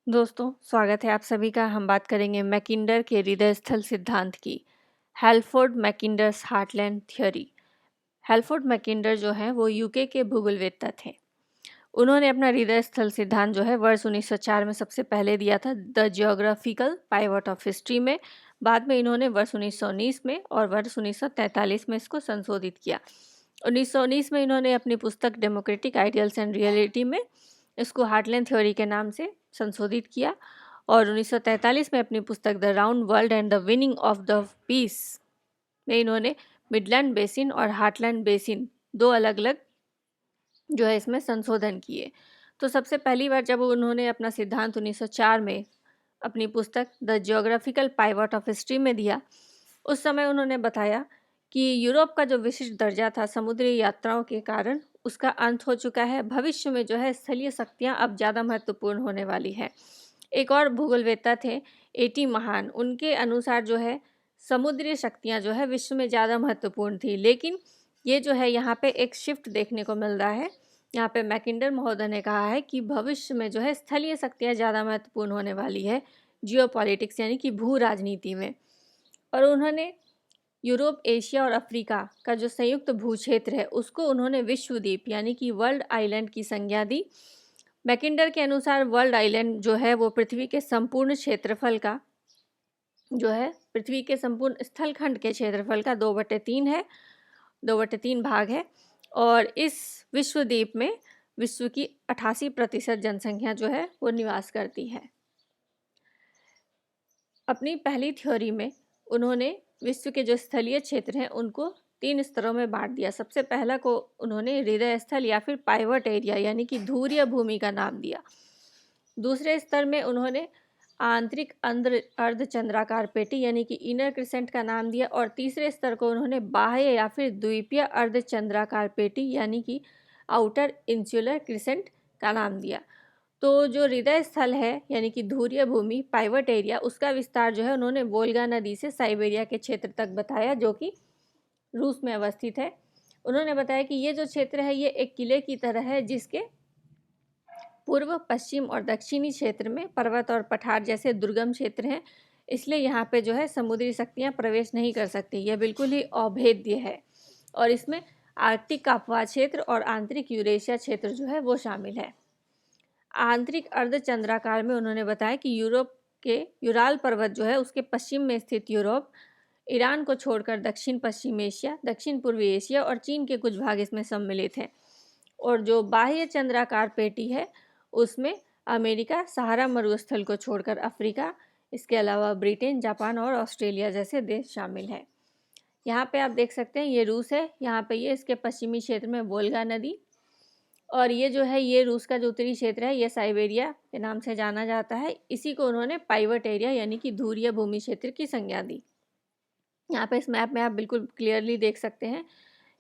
दोस्तों, स्वागत है आप सभी का। हम बात करेंगे मैकिंडर के हृदय स्थल सिद्धांत की। हेल्फोर्ड मैकिंडर्स हार्टलैंड थ्योरी। हेल्फोर्ड मैकिंडर जो है वो यूके के भूगोलवेत्ता थे। उन्होंने अपना हृदय स्थल सिद्धांत जो है वर्ष 1904 में सबसे पहले दिया था, the geographical pivot of history में। बाद में इन्होंने वर्ष 1919 में और वर्ष 1943 में इसको संशोधित किया। 1919 में इन्होंने अपनी पुस्तक डेमोक्रेटिक आइडियल्स एंड रियलिटी में इसको हार्टलैंड थ्योरी के नाम से संशोधित किया और 1943 में अपनी पुस्तक the round world and the winning of the peace में इन्होंने मिडलैंड बेसिन और हार्टलैंड बेसिन दो अलग अलग जो है इसमें संशोधन किए। तो सबसे पहली बार जब उन्होंने अपना सिद्धांत 1904 में अपनी पुस्तक the geographical pivot of history में दिया, उस समय उन्होंने बताया कि यूरोप का जो विशिष्ट दर्जा था समुद्री यात्राओं के कारण उसका अंत हो चुका है। भविष्य में जो है स्थलीय शक्तियाँ अब ज़्यादा महत्वपूर्ण होने वाली है। एक और भूगोलवेत्ता थे एटी महान, उनके अनुसार जो है समुद्री शक्तियाँ जो है विश्व में ज़्यादा महत्वपूर्ण थी, लेकिन ये जो है यहाँ पे एक शिफ्ट देखने को मिल रहा है। यहाँ पे मैकिंडर महोदय ने कहा है कि भविष्य में जो है स्थलीय शक्तियाँ ज़्यादा महत्वपूर्ण होने वाली है जियोपॉलिटिक्स यानी कि भू राजनीति में। और उन्होंने यूरोप, एशिया और अफ्रीका का जो संयुक्त भू क्षेत्र है उसको उन्होंने विश्वद्वीप यानी कि वर्ल्ड आइलैंड की संज्ञा दी। मैकिंडर के अनुसार वर्ल्ड आइलैंड जो है वो पृथ्वी के संपूर्ण क्षेत्रफल का जो है पृथ्वी के संपूर्ण स्थलखंड के क्षेत्रफल का 2/3 है, 2/3 भाग है। और इस विश्वद्वीप में विश्व की 88% जनसंख्या जो है वो निवास करती है। अपनी पहली थ्योरी में उन्होंने विश्व के जो स्थलीय क्षेत्र हैं उनको 3 स्तरों में बांट दिया। सबसे पहला को उन्होंने हृदय स्थल या फिर पाइवट एरिया यानी कि धुरीय भूमि का नाम दिया। दूसरे स्तर में उन्होंने आंतरिक अर्धचंद्राकार पेटी यानी कि इनर क्रिसेंट का नाम दिया और तीसरे स्तर को उन्होंने बाह्य या फिर द्वीपीय अर्धचंद्राकार पेटी यानी कि आउटर इंसुलर क्रिसेंट का नाम दिया। तो जो हृदय स्थल है यानी कि धुरीय भूमि पाइवट एरिया, उसका विस्तार जो है उन्होंने वोल्गा नदी से साइबेरिया के क्षेत्र तक बताया, जो कि रूस में अवस्थित है। उन्होंने बताया कि ये जो क्षेत्र है ये एक किले की तरह है, जिसके पूर्व, पश्चिम और दक्षिणी क्षेत्र में पर्वत और पठार जैसे दुर्गम क्षेत्र हैं, इसलिए यहाँ पे जो है समुद्री शक्तियाँ प्रवेश नहीं कर सकती। यह बिल्कुल ही अभेद्य है और इसमें आर्कटिक का अपवाद क्षेत्र और आंतरिक यूरेशिया क्षेत्र जो है वो शामिल है। आंतरिक अर्धचंद्राकार में उन्होंने बताया कि यूरोप के यूराल पर्वत जो है उसके पश्चिम में स्थित यूरोप, ईरान को छोड़कर दक्षिण पश्चिम एशिया, दक्षिण पूर्वी एशिया और चीन के कुछ भाग इसमें सम्मिलित हैं। और जो बाह्य चंद्राकार पेटी है उसमें अमेरिका, सहारा मरुस्थल को छोड़कर अफ्रीका, इसके अलावा ब्रिटेन, जापान और ऑस्ट्रेलिया जैसे देश शामिल हैं। यहाँ पे आप देख सकते हैं ये रूस है, यहाँ पे ये इसके पश्चिमी क्षेत्र में वोल्गा नदी, और ये जो है ये रूस का जो उत्तरी क्षेत्र है ये साइबेरिया के नाम से जाना जाता है। इसी को उन्होंने पाइवट एरिया यानी कि धुरीय भूमि क्षेत्र की संज्ञा दी। यहाँ पे इस मैप में आप बिल्कुल क्लियरली देख सकते हैं,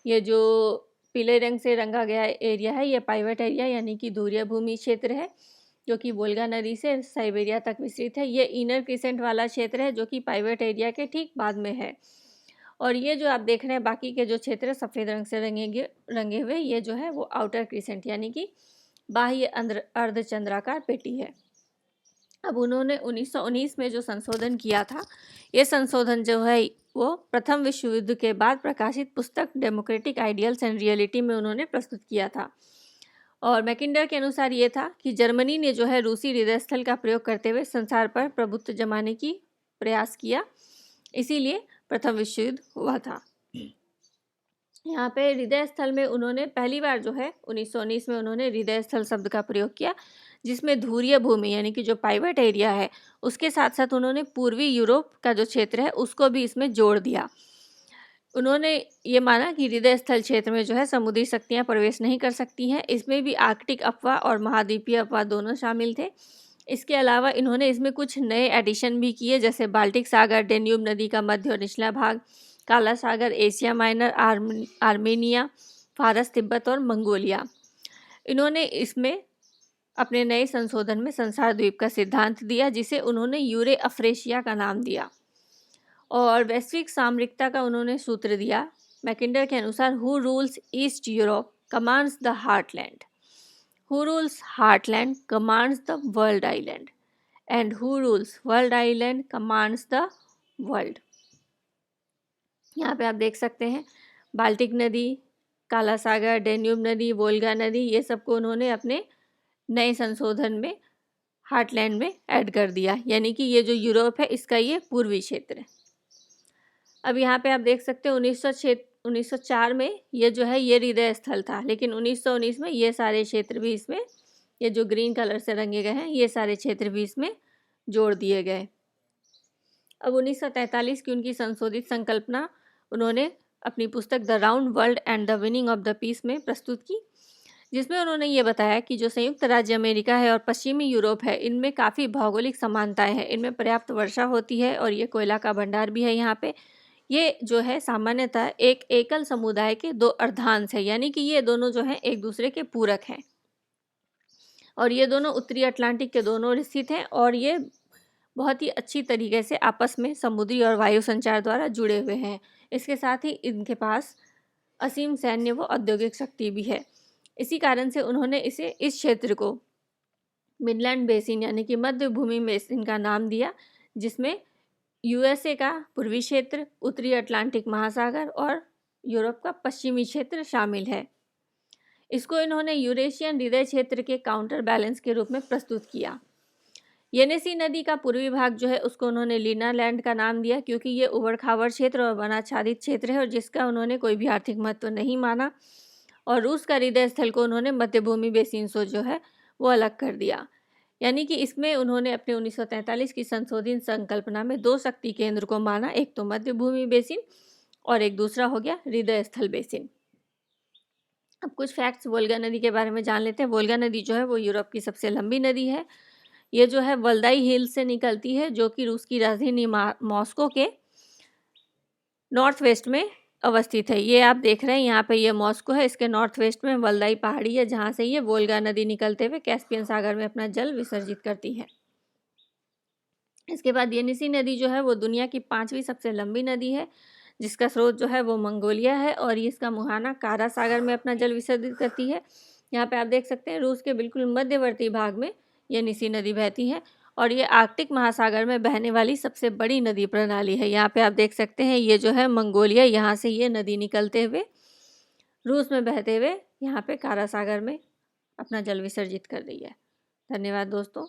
ये जो पीले रंग से रंगा गया एरिया है ये पाइवट एरिया यानी कि धुरीय भूमि क्षेत्र है, जो कि वोल्गा नदी से साइबेरिया तक विस्तृत है। ये इनर क्रिसेंट वाला क्षेत्र है जो कि पाइवट एरिया के ठीक बाद में है। और ये जो आप देख रहे हैं बाकी के जो क्षेत्र सफ़ेद रंग से रंगे हुए, ये जो है वो आउटर क्रिसेंट यानी कि बाह्य अर्धचंद्राकार पेटी है। अब उन्होंने 1919 में जो संशोधन किया था, ये संशोधन जो है वो प्रथम विश्व युद्ध के बाद प्रकाशित पुस्तक डेमोक्रेटिक आइडियल्स एंड रियलिटी में उन्होंने प्रस्तुत किया था। और मैकिंडर के अनुसार ये था कि जर्मनी ने जो है रूसी हृदय स्थल का प्रयोग करते हुए संसार पर प्रभुत्व जमाने की प्रयास किया, इसीलिए प्रथम विश्व युद्ध हुआ था। यहाँ पे हृदय स्थल में उन्होंने पहली बार जो है 1919 में उन्होंने हृदय स्थल शब्द का प्रयोग किया, जिसमें धुरीय भूमि यानी कि जो पाइवट एरिया है उसके साथ साथ उन्होंने पूर्वी यूरोप का जो क्षेत्र है उसको भी इसमें जोड़ दिया। उन्होंने ये माना कि हृदय स्थल क्षेत्र में जो है समुद्री शक्तियाँ प्रवेश नहीं कर सकती हैं। इसमें भी आर्कटिक अफवाह और महाद्वीपीय अफवाह दोनों शामिल थे। इसके अलावा इन्होंने इसमें कुछ नए एडिशन भी किए, जैसे बाल्टिक सागर, डेन्यूब नदी का मध्य और निचला भाग, काला सागर, एशिया माइनर, आर्मेनिया, फारस, तिब्बत और मंगोलिया। इन्होंने इसमें अपने नए संशोधन में संसार द्वीप का सिद्धांत दिया, जिसे उन्होंने यूरे अफ्रेशिया का नाम दिया। और वैश्विक सामरिकता का उन्होंने सूत्र दिया। मैकिंडर के अनुसार who rules east Europe commands the heartland, who rules heartland commands the world island. And who rules world island commands the world. यहाँ पे आप देख सकते हैं बाल्टिक नदी, काला सागर, डेन्यूब नदी, वोल्गा नदी, ये सबको उन्होंने अपने नए संशोधन में हार्टलैंड में ऐड कर दिया, यानी कि ये जो यूरोप है इसका ये पूर्वी क्षेत्र है। अब यहाँ पे आप देख सकते हैं 1904 में ये जो है ये हृदय स्थल था, लेकिन 1919 में ये सारे क्षेत्र भी इसमें, ये जो ग्रीन कलर से रंगे गए हैं ये सारे क्षेत्र भी इसमें जोड़ दिए गए। अब 1943 की उनकी संशोधित संकल्पना उन्होंने अपनी पुस्तक the round world and the winning of the peace में प्रस्तुत की, जिसमें उन्होंने ये बताया कि जो संयुक्त राज्य अमेरिका है और पश्चिमी यूरोप है इनमें काफ़ी भौगोलिक समानताएं हैं, इनमें पर्याप्त वर्षा होती है और ये कोयला का भंडार भी है यहाँ पे। ये जो है सामान्यतः एक एकल समुदाय के दो अर्धांश है, यानी कि ये दोनों जो हैं एक दूसरे के पूरक हैं और ये दोनों उत्तरी अटलांटिक के दोनों ओर स्थित हैं और ये बहुत ही अच्छी तरीके से आपस में समुद्री और वायु संचार द्वारा जुड़े हुए हैं। इसके साथ ही इनके पास असीम सैन्य व औद्योगिक शक्ति भी है। इसी कारण से उन्होंने इस क्षेत्र को मिडलैंड बेसिन यानी कि मध्य भूमि बेसिन का नाम दिया, जिसमें यूएसए का पूर्वी क्षेत्र, उत्तरी अटलांटिक महासागर और यूरोप का पश्चिमी क्षेत्र शामिल है। इसको इन्होंने यूरेशियन हृदय क्षेत्र के काउंटर बैलेंस के रूप में प्रस्तुत किया। येनेसी नदी का पूर्वी भाग जो है उसको उन्होंने लीना लैंड का नाम दिया, क्योंकि ये उबड़ खाबड़ क्षेत्र और वनाच्छादित क्षेत्र है और जिसका उन्होंने कोई भी आर्थिक महत्व नहीं माना। और रूस का हृदय स्थल को उन्होंने मध्य भूमि बेसिन से जो है वो अलग कर दिया, यानी कि इसमें उन्होंने अपने 1943 की संशोधित संकल्पना में दो शक्ति केंद्र को माना, एक तो मध्य भूमि बेसिन और एक दूसरा हो गया हृदय स्थल बेसिन। अब कुछ फैक्ट्स वोल्गा नदी के बारे में जान लेते हैं। वोल्गा नदी जो है वो यूरोप की सबसे लंबी नदी है। ये जो है वल्दाई हिल से निकलती है, जो कि रूस की राजधानी मॉस्को के नॉर्थ वेस्ट में अवस्थित है। ये आप देख रहे हैं यहाँ पे ये मॉस्को है, इसके नॉर्थ वेस्ट में वल्दाई पहाड़ी है, जहाँ से ये वोल्गा नदी निकलते हुए कैस्पियन सागर में अपना जल विसर्जित करती है। इसके बाद येनिसी नदी जो है वो दुनिया की 5वीं सबसे लंबी नदी है, जिसका स्रोत जो है वो मंगोलिया है और ये इसका मुहाना कारा सागर में अपना जल विसर्जित करती है। यहाँ पे आप देख सकते हैं रूस के बिल्कुल मध्यवर्ती भाग में येनिसी नदी बहती है और ये आर्कटिक महासागर में बहने वाली सबसे बड़ी नदी प्रणाली है। यहाँ पे आप देख सकते हैं ये जो है मंगोलिया, यहाँ से ये नदी निकलते हुए रूस में बहते हुए यहाँ पे कारा सागर में अपना जल विसर्जित कर रही है। धन्यवाद दोस्तों।